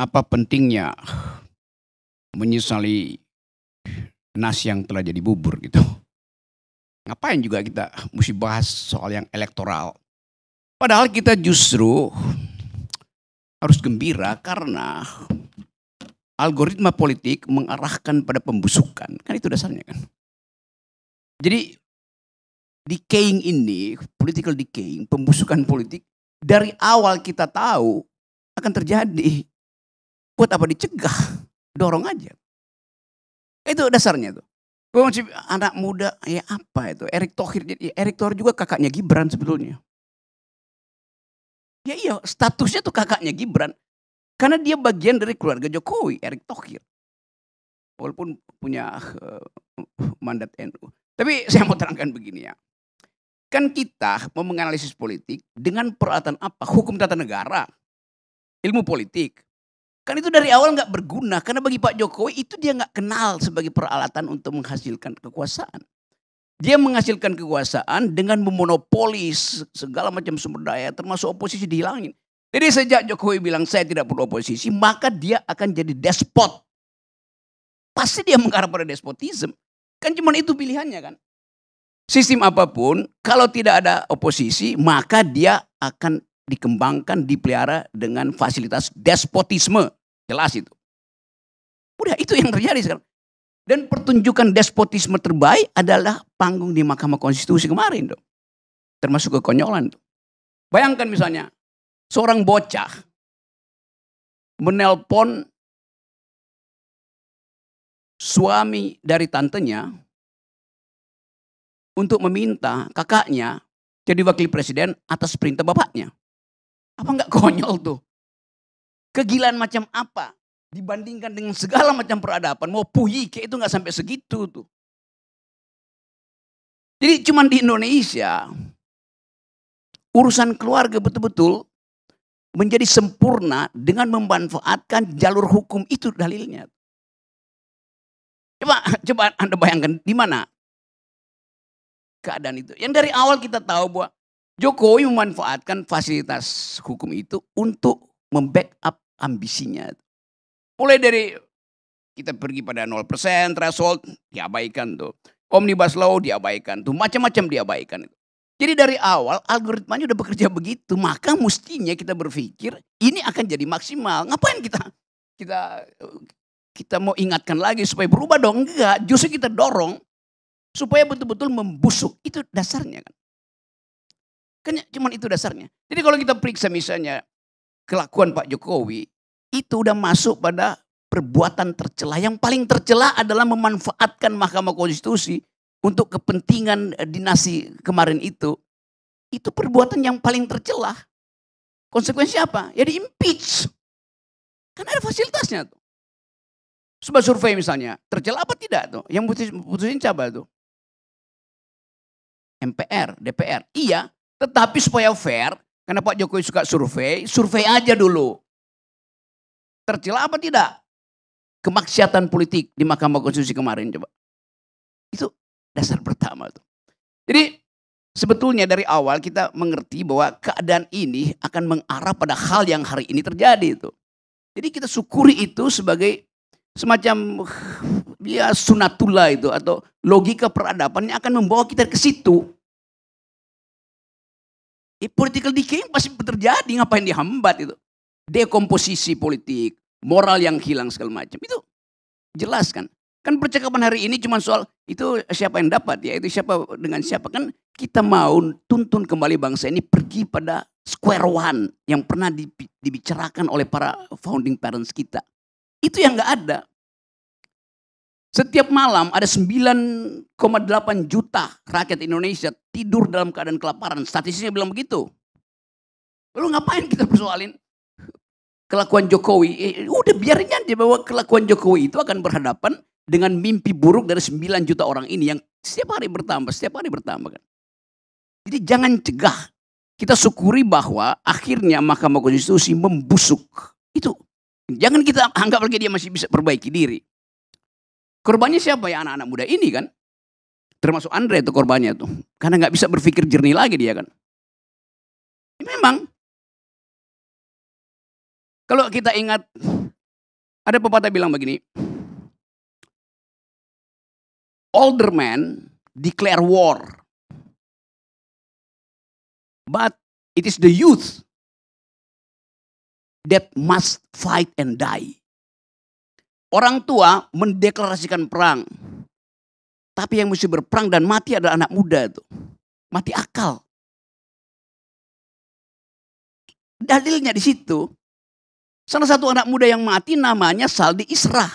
Apa pentingnya menyesali nasi yang telah jadi bubur gitu? Ngapain juga kita mesti bahas soal yang elektoral? Padahal kita justru harus gembira karena algoritma politik mengarahkan pada pembusukan. Kan itu dasarnya kan. Jadi decaying ini, political decaying, pembusukan politik, dari awal kita tahu akan terjadi. Buat apa dicegah? Dorong aja. Itu dasarnya tuh. Gue masih anak muda, ya apa itu? Erick Thohir, Erick Thohir juga kakaknya Gibran sebetulnya. Ya iya, statusnya tuh kakaknya Gibran. Karena dia bagian dari keluarga Jokowi, Erick Thohir. Walaupun punya mandat NU. Tapi saya mau terangkan begini ya. Kan kita mau menganalisis politik dengan peralatan apa? Hukum tata negara, ilmu politik. Kan itu dari awal nggak berguna. Karena bagi Pak Jokowi itu dia nggak kenal sebagai peralatan untuk menghasilkan kekuasaan. Dia menghasilkan kekuasaan dengan memonopolis segala macam sumber daya termasuk oposisi dihilangin. Jadi sejak Jokowi bilang saya tidak perlu oposisi, maka dia akan jadi despot. Pasti dia mengarah pada despotisme. Kan cuma itu pilihannya kan. Sistem apapun, kalau tidak ada oposisi, maka dia akan dikembangkan, dipelihara dengan fasilitas despotisme. Jelas itu. Udah itu yang terjadi sekarang. Dan pertunjukan despotisme terbaik adalah panggung di Mahkamah Konstitusi kemarin. Tuh. Termasuk kekonyolan. Tuh. Bayangkan misalnya, seorang bocah menelpon suami dari tantenya untuk meminta kakaknya jadi wakil presiden atas perintah bapaknya. Apa enggak konyol tuh? Kegilaan macam apa? Dibandingkan dengan segala macam peradaban. Mau Puyike itu enggak sampai segitu tuh. Jadi cuman di Indonesia urusan keluarga betul-betul menjadi sempurna dengan memanfaatkan jalur hukum itu dalilnya. Coba Anda bayangkan di mana keadaan itu. Yang dari awal kita tahu bahwa Jokowi memanfaatkan fasilitas hukum itu untuk membackup ambisinya. Mulai dari kita pergi pada 0% threshold diabaikan tuh. Omnibus Law diabaikan tuh. Macam-macam diabaikan itu. Jadi dari awal algoritmanya udah bekerja begitu. Maka mestinya kita berpikir ini akan jadi maksimal. Ngapain kita mau ingatkan lagi supaya berubah dong? Enggak. Justru kita dorong supaya betul-betul membusuk. Itu dasarnya kan. Kan cuma itu dasarnya. Jadi kalau kita periksa misalnya kelakuan Pak Jokowi, itu udah masuk pada perbuatan tercela. Yang paling tercela adalah memanfaatkan Mahkamah Konstitusi untuk kepentingan dinasti kemarin itu. Itu perbuatan yang paling tercela. Konsekuensi apa? Ya di impeach. Kan ada fasilitasnya tuh. Coba survei misalnya, tercela apa tidak tuh? Yang putusin siapa tuh? MPR, DPR. Iya, tetapi supaya fair, karena Pak Jokowi suka survei aja dulu. Tercela apa tidak? Kemaksiatan politik di Mahkamah Konstitusi kemarin coba. Itu dasar pertama tuh. Jadi sebetulnya dari awal kita mengerti bahwa keadaan ini akan mengarah pada hal yang hari ini terjadi itu. Jadi kita syukuri itu sebagai semacam ya sunatullah itu atau logika peradaban yang akan membawa kita ke situ. Political decay pasti terjadi, ngapain dihambat itu. Dekomposisi politik, moral yang hilang segala macam. Itu jelas kan. Kan percakapan hari ini cuma soal itu siapa yang dapat ya, itu siapa dengan siapa. Kan kita mau tuntun kembali bangsa ini pergi pada square one yang pernah dibicarakan oleh para founding parents kita. Itu yang gak ada. Setiap malam ada 9,8 juta rakyat Indonesia tidur dalam keadaan kelaparan. Statistiknya bilang begitu. Lalu ngapain kita persoalin kelakuan Jokowi? Udah biarin aja bahwa kelakuan Jokowi itu akan berhadapan dengan mimpi buruk dari 9 juta orang ini yang setiap hari bertambah kan. Jadi jangan cegah. Kita syukuri bahwa akhirnya Mahkamah Konstitusi membusuk. Itu. Jangan kita anggap lagi dia masih bisa perbaiki diri. Korbannya siapa ya? Anak-anak muda ini kan. Termasuk Andre itu korbannya tuh. Karena gak bisa berpikir jernih lagi dia kan. Memang. Kalau kita ingat Ada pepatah bilang begini, older men declare war, but it is the youth that must fight and die. Orang tua mendeklarasikan perang, tapi yang mesti berperang dan mati adalah anak muda itu. Mati akal. Dalilnya di situ. Salah satu anak muda yang mati namanya Saldi Isra.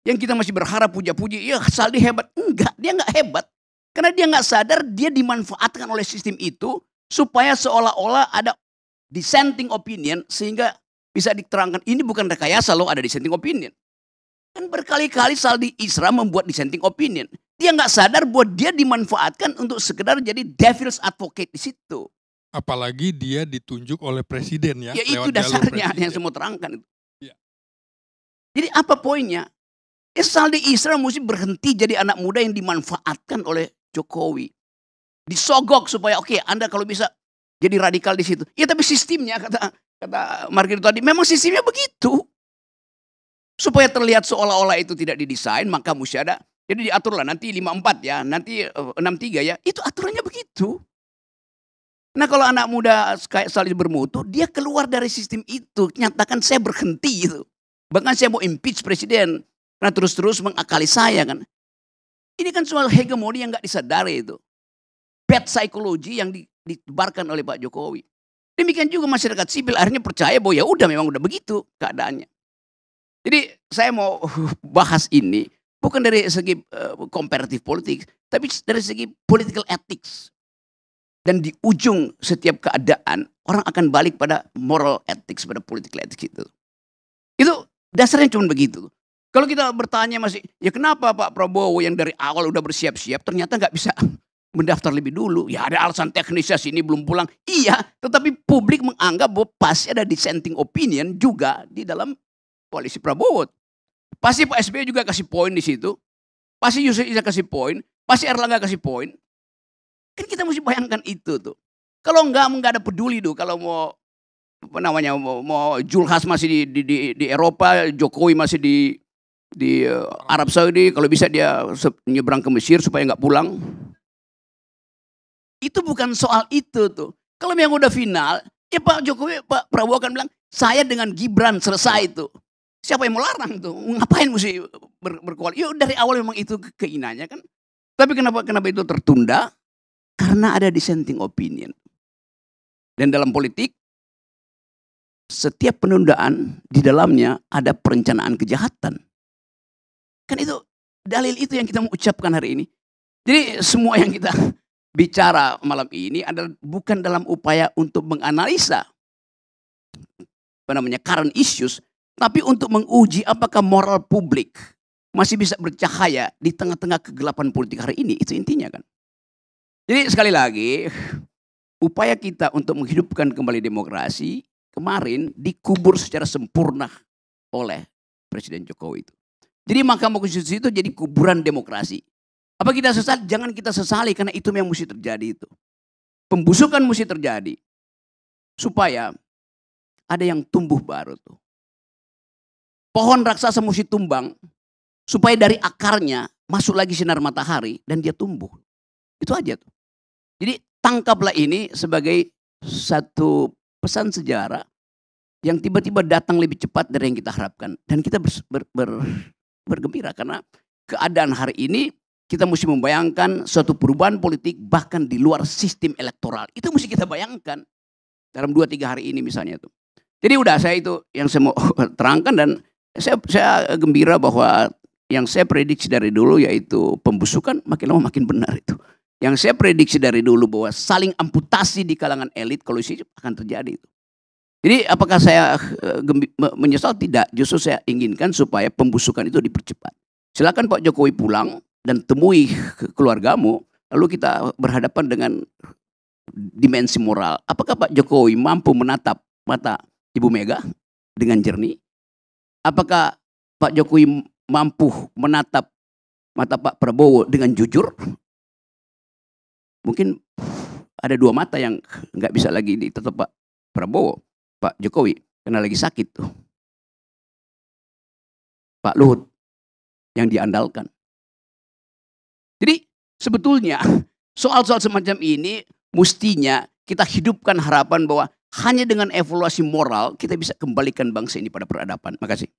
Yang kita masih berharap puja-puji, ya Saldi hebat. Enggak, dia enggak hebat. Karena dia enggak sadar dia dimanfaatkan oleh sistem itu supaya seolah-olah ada dissenting opinion sehingga bisa diterangkan ini bukan rekayasa loh, ada dissenting opinion. Kan berkali-kali Saldi Isra membuat dissenting opinion. Dia nggak sadar bahwa dia dimanfaatkan untuk sekedar jadi devil's advocate di situ. Apalagi dia ditunjuk oleh presiden ya. Ya itu dasarnya yang saya mau terangkan. Ya. Jadi apa poinnya? Saldi Isra mesti berhenti jadi anak muda yang dimanfaatkan oleh Jokowi. Disogok supaya oke, Anda kalau bisa jadi radikal di situ. Ya tapi sistemnya kata Margir tadi memang sistemnya begitu. Supaya terlihat seolah-olah itu tidak didesain, maka mesti ada. Jadi diaturlah nanti 54 ya, nanti 63 ya. Itu aturannya begitu. Nah kalau anak muda kayak Saldi bermutu, dia keluar dari sistem itu. Nyatakan saya berhenti itu. Bahkan saya mau impeach presiden. Karena terus-terus mengakali saya kan. Ini kan soal hegemoni yang gak disadari itu. Bad psychology yang ditebarkan oleh Pak Jokowi. Demikian juga masyarakat sipil akhirnya percaya bahwa ya udah memang udah begitu keadaannya. Jadi saya mau bahas ini bukan dari segi comparative politik, tapi dari segi political ethics. Dan di ujung setiap keadaan orang akan balik pada moral ethics, pada political ethics itu. Itu dasarnya cuma begitu. Kalau kita bertanya masih, ya kenapa Pak Prabowo yang dari awal udah bersiap-siap ternyata nggak bisa mendaftar lebih dulu. Ya ada alasan teknisnya sini belum pulang. Iya, tetapi publik menganggap bahwa pasti ada dissenting opinion juga di dalam koalisi Prabowo. Pasti Pak SBY juga kasih poin di situ. Pasti Yusuf Isa kasih poin. Pasti Erlangga kasih poin. Kan kita mesti bayangkan itu tuh. Kalau enggak ada peduli tuh. Kalau mau apa namanya mau Julhas masih di Eropa, Jokowi masih di Arab Saudi. Kalau bisa dia nyebrang ke Mesir supaya nggak pulang. Itu bukan soal itu tuh. Kalau yang udah final, ya Pak Jokowi, Pak Prabowo akan bilang saya dengan Gibran selesai itu. Siapa yang mau larang tuh? Ngapain mesti berkoalisi? Ya dari awal memang itu keinginannya kan. Tapi kenapa itu tertunda? Karena ada dissenting opinion. Dan dalam politik, setiap penundaan di dalamnya ada perencanaan kejahatan. Kan itu dalil itu yang kita mau ucapkan hari ini. Jadi semua yang kita bicara malam ini adalah bukan dalam upaya untuk menganalisa current issues, tapi untuk menguji apakah moral publik masih bisa bercahaya di tengah-tengah kegelapan politik hari ini. Itu intinya kan. Jadi sekali lagi, upaya kita untuk menghidupkan kembali demokrasi kemarin dikubur secara sempurna oleh Presiden Jokowi itu. Jadi Mahkamah Konstitusi itu jadi kuburan demokrasi. Apa kita sesali? Jangan kita sesali karena itu yang mesti terjadi itu. Pembusukan mesti terjadi. Supaya ada yang tumbuh baru tuh. Pohon raksasa mesti tumbang. Supaya dari akarnya masuk lagi sinar matahari dan dia tumbuh. Itu aja tuh. Jadi tangkaplah ini sebagai satu pesan sejarah yang tiba-tiba datang lebih cepat dari yang kita harapkan. Dan kita bergembira karena keadaan hari ini kita mesti membayangkan suatu perubahan politik bahkan di luar sistem elektoral. Itu mesti kita bayangkan dalam 2-3 hari ini misalnya tuh. Jadi udah saya itu yang saya mau terangkan dan saya gembira bahwa yang saya prediksi dari dulu yaitu pembusukan makin lama makin benar itu. Yang saya prediksi dari dulu bahwa saling amputasi di kalangan elit koalisi akan terjadi itu. Jadi apakah saya menyesal? Tidak. Justru saya inginkan supaya pembusukan itu dipercepat. Silakan Pak Jokowi pulang dan temui keluargamu. Lalu kita berhadapan dengan dimensi moral. Apakah Pak Jokowi mampu menatap mata Ibu Mega dengan jernih? Apakah Pak Jokowi mampu menatap mata Pak Prabowo dengan jujur? Mungkin ada 2 mata yang nggak bisa lagi ditatap Pak Prabowo, Pak Jokowi, karena lagi sakit tuh. Pak Luhut yang diandalkan. Jadi sebetulnya soal-soal semacam ini mestinya kita hidupkan harapan bahwa hanya dengan evaluasi moral kita bisa kembalikan bangsa ini pada peradaban. Makasih.